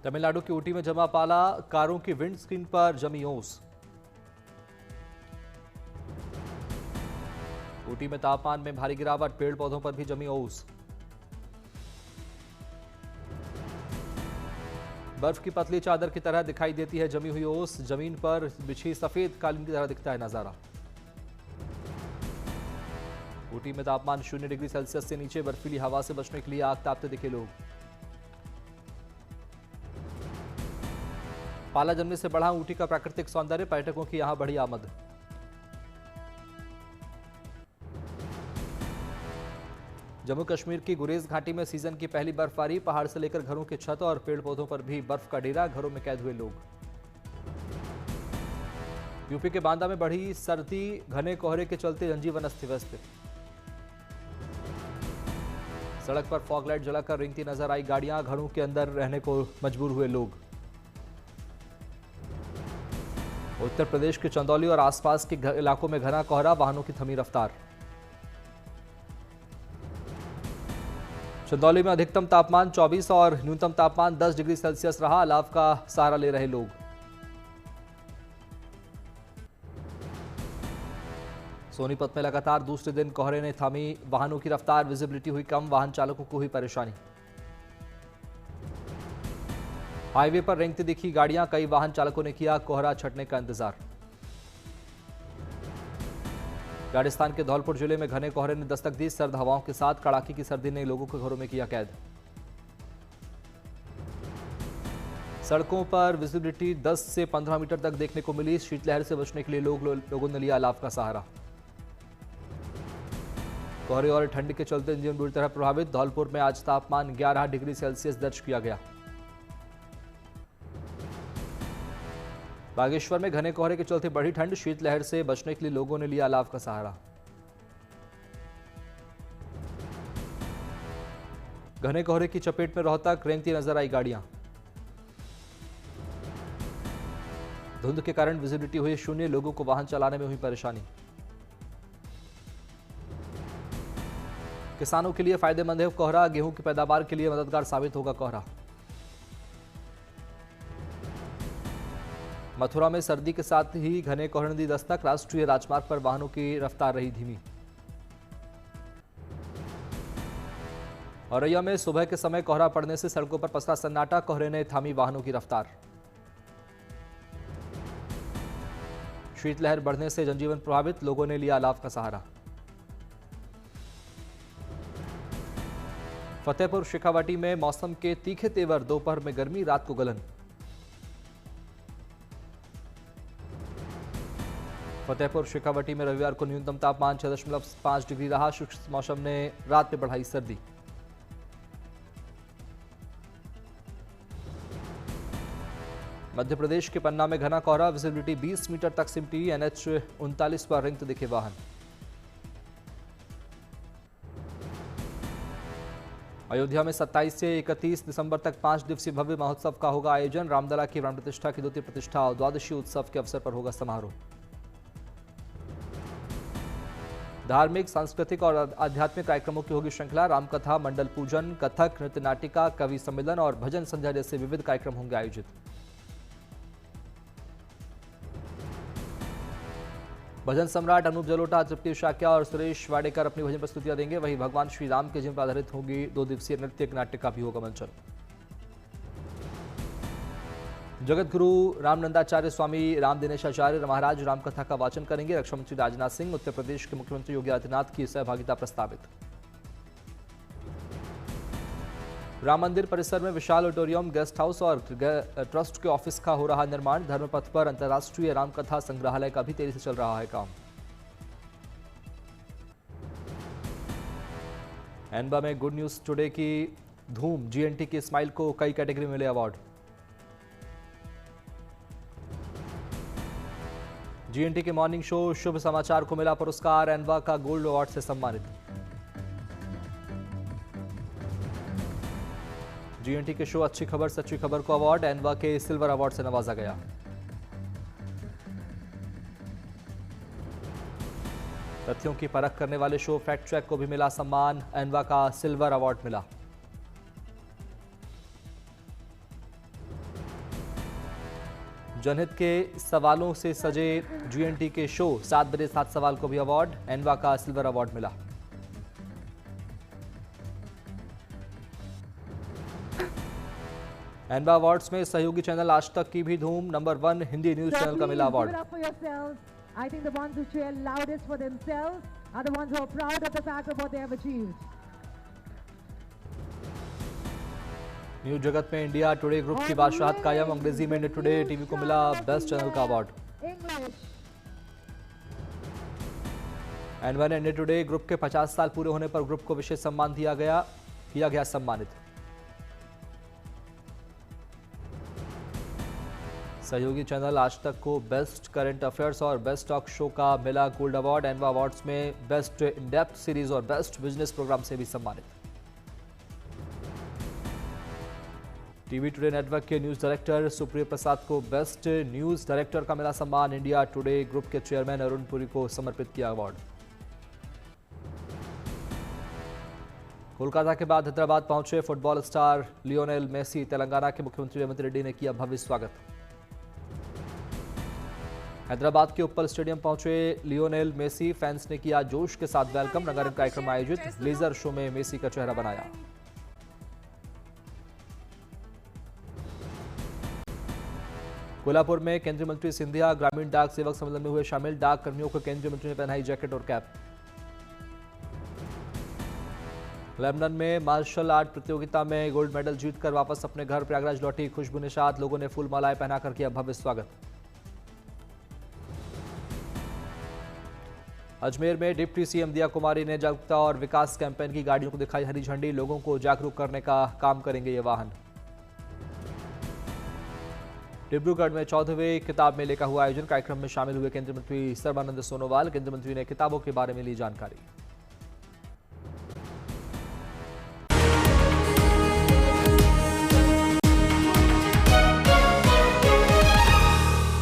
तमिलनाडु की ऊटी में जमा पाला, कारों की विंड स्क्रीन पर जमी ओस। ऊटी में तापमान में भारी गिरावट, पेड़ पौधों पर भी जमी ओस। बर्फ की पतली चादर की तरह दिखाई देती है जमी हुई ओस, जमीन पर बिछी सफेद कालीन की तरह दिखता है नजारा। ऊटी में तापमान 0 डिग्री सेल्सियस से नीचे, बर्फीली हवा से बचने के लिए आग तापते दिखे लोग। पाला जमने से बढ़ा ऊटी का प्राकृतिक सौंदर्य, पर्यटकों की यहां बढ़ी आमद। जम्मू कश्मीर की गुरेज घाटी में सीजन की पहली बर्फबारी, पहाड़ से लेकर घरों की छत और पेड़ पौधों पर भी बर्फ का डेरा, घरों में कैद हुए लोग। यूपी के बांदा में बढ़ी सर्दी, घने कोहरे के चलते जनजीवन अस्त व्यस्त। सड़क पर फॉग लाइट जलाकर रेंगती नजर आई गाड़ियां, घरों के अंदर रहने को मजबूर हुए लोग। उत्तर प्रदेश के चंदौली और आसपास के इलाकों में घना कोहरा, वाहनों की थमी रफ्तार। चंदौली में अधिकतम तापमान 24 और न्यूनतम तापमान 10 डिग्री सेल्सियस रहा, अलाव का सहारा ले रहे लोग। सोनीपत में लगातार दूसरे दिन कोहरे ने थामी वाहनों की रफ्तार, विजिबिलिटी हुई कम, वाहन चालकों को हुई परेशानी। हाईवे पर रेंगती दिखी गाड़ियां, कई वाहन चालकों ने किया कोहरा छटने का इंतजार। राजस्थान के धौलपुर जिले में घने कोहरे ने दस्तक दी, सर्द हवाओं के साथ कड़ाके की सर्दी ने लोगों को घरों में किया कैद। सड़कों पर विजिबिलिटी 10 से 15 मीटर तक देखने को मिली, शीतलहर से बचने के लिए लोगों ने लिया अलाव का सहारा। कोहरे और ठंड के चलते जनजीवन बुरी तरह प्रभावित, धौलपुर में आज तापमान 11 डिग्री सेल्सियस दर्ज किया गया। बागेश्वर में घने कोहरे के चलते बढ़ी ठंड, शीतलहर से बचने के लिए लोगों ने लिया अलाव का सहारा। घने कोहरे की चपेट में रोहतक, रेंगती नजर आई गाड़ियां। धुंध के कारण विजिबिलिटी हुई 0, लोगों को वाहन चलाने में हुई परेशानी। किसानों के लिए फायदेमंद है कोहरा, गेहूं की पैदावार के लिए मददगार साबित होगा कोहरा। मथुरा में सर्दी के साथ ही घने कोहरे ने दी दस्तक, राष्ट्रीय राजमार्ग पर वाहनों की रफ्तार रही धीमी। औरैया में सुबह के समय कोहरा पड़ने से सड़कों पर पसरा सन्नाटा, कोहरे ने थामी वाहनों की रफ्तार। शीतलहर बढ़ने से जनजीवन प्रभावित, लोगों ने लिया अलाव का सहारा। फतेहपुर शेखावाटी में मौसम के तीखे तेवर, दोपहर में गर्मी, रात को गलन। फतेहपुर शेखावाटी में रविवार को न्यूनतम तापमान 6.5 डिग्री रहा, शुष्क मौसम ने रात में बढ़ाई सर्दी। मध्य प्रदेश के पन्ना में घना कोहरा, विजिबिलिटी 20 मीटर तक सिमटी, NH 39 पर रेंगते दिखे वाहन। अयोध्या में 27 से 31 दिसंबर तक 5 दिवसीय भव्य महोत्सव का होगा आयोजन, रामलला की प्राण प्रतिष्ठा की द्वितीय प्रतिष्ठा और द्वादशी उत्सव के अवसर पर होगा समारोह। धार्मिक, सांस्कृतिक और आध्यात्मिक कार्यक्रमों की होगी श्रृंखला, रामकथा, मंडल पूजन, कथक, नृत्य नाटिका, कवि सम्मेलन और भजन संध्या जैसे विविध कार्यक्रम होंगे आयोजित। भजन सम्राट अनूप जलोटा, तृप्ति शाक्या और सुरेश वाडेकर अपनी भजन प्रस्तुतियां देंगे, वहीं भगवान श्री राम के जीवन पर आधारित होगी 2 दिवसीय नृत्य नाटिका भी होगा मंचन। जगत गुरु रामनंदाचार्य स्वामी राम दिनेशाचार्य महाराज रामकथा का वाचन करेंगे, रक्षा मंत्री राजनाथ सिंह, उत्तर प्रदेश के मुख्यमंत्री योगी आदित्यनाथ की सहभागिता प्रस्तावित। राम मंदिर परिसर में विशाल ऑडिटोरियम, गेस्ट हाउस और ट्रस्ट के ऑफिस का हो रहा निर्माण, धर्मपथ पर अंतर्राष्ट्रीय रामकथा संग्रहालय का भी तेजी से चल रहा है काम। एनबा में गुड न्यूज टुडे की धूम, GNT की स्माइल को कई कैटेगरी में मिले अवार्ड। GNT के मॉर्निंग शो शुभ समाचार को मिला पुरस्कार, एनवा का गोल्ड अवार्ड से सम्मानित। GNT के शो अच्छी खबर सच्ची खबर को अवार्ड, एनवा के सिल्वर अवार्ड से नवाजा गया। तथ्यों की परख करने वाले शो फैक्ट चेक को भी मिला सम्मान, एनवा का सिल्वर अवार्ड मिला। जनहित के सवालों से सजे GNT के शो 7 बजे 7 सवाल को भी अवार्ड, एनवा का सिल्वर अवार्ड मिला। एनवा अवार्ड्स में सहयोगी चैनल आज तक की भी धूम, नंबर 1 हिंदी न्यूज चैनल का मिला अवार्ड। न्यूज जगत में इंडिया टुडे ग्रुप की बादशाहत कायम, अंग्रेजी में इंडिया टुडे टीवी को मिला बेस्ट चैनल का अवार्ड। एनवा ने इंडिया टुडे ग्रुप के 50 साल पूरे होने पर ग्रुप को विशेष सम्मान किया गया सम्मानित। सहयोगी चैनल आज तक को बेस्ट करंट अफेयर्स और बेस्ट टॉक शो का मिला गोल्ड अवार्ड। एनवा अवार्ड्स में बेस्ट इन डेप्थ सीरीज और बेस्ट बिजनेस प्रोग्राम से भी सम्मानित। टीवी टुडे नेटवर्क के न्यूज डायरेक्टर सुप्रिय प्रसाद को बेस्ट न्यूज डायरेक्टर का मिला सम्मान। इंडिया टुडे ग्रुप के चेयरमैन अरुण पुरी को समर्पित किया अवार्ड। कोलकाता के बाद हैदराबाद पहुंचे football star Lionel Messi, Telangana के मुख्यमंत्री रेवंत रेड्डी ने किया भव्य स्वागत। हैदराबाद के उप्पल स्टेडियम पहुंचे लियोनेल मेसी, फैंस ने किया जोश के साथ वेलकम। रंगारंग कार्यक्रम आयोजित, लेजर शो में मेसी का चेहरा बनाया। कोल्हापुर में केंद्रीय मंत्री सिंधिया ग्रामीण डाक सेवक सम्मेलन में हुए शामिल। डाक कर्मियों को केंद्रीय मंत्री ने पहनाई जैकेट और कैप। लेबनान में मार्शल आर्ट प्रतियोगिता में गोल्ड मेडल जीतकर वापस अपने घर प्रयागराज लौटी खुशबू निषाद, लोगों ने फूल मालाएं पहनाकर किया भव्य स्वागत। अजमेर में डिप्टी सीएम दिया कुमारी ने जागरूकता और विकास कैंपेन की गाड़ियों को दिखाई हरी झंडी, लोगों को जागरूक करने का काम करेंगे ये वाहन। डिब्रूगढ़ में 14वें किताब मेले का हुआ आयोजन, कार्यक्रम में शामिल हुए केंद्रीय मंत्री सर्बानंद सोनोवाल। केंद्रीय मंत्री ने किताबों के बारे में ली जानकारी।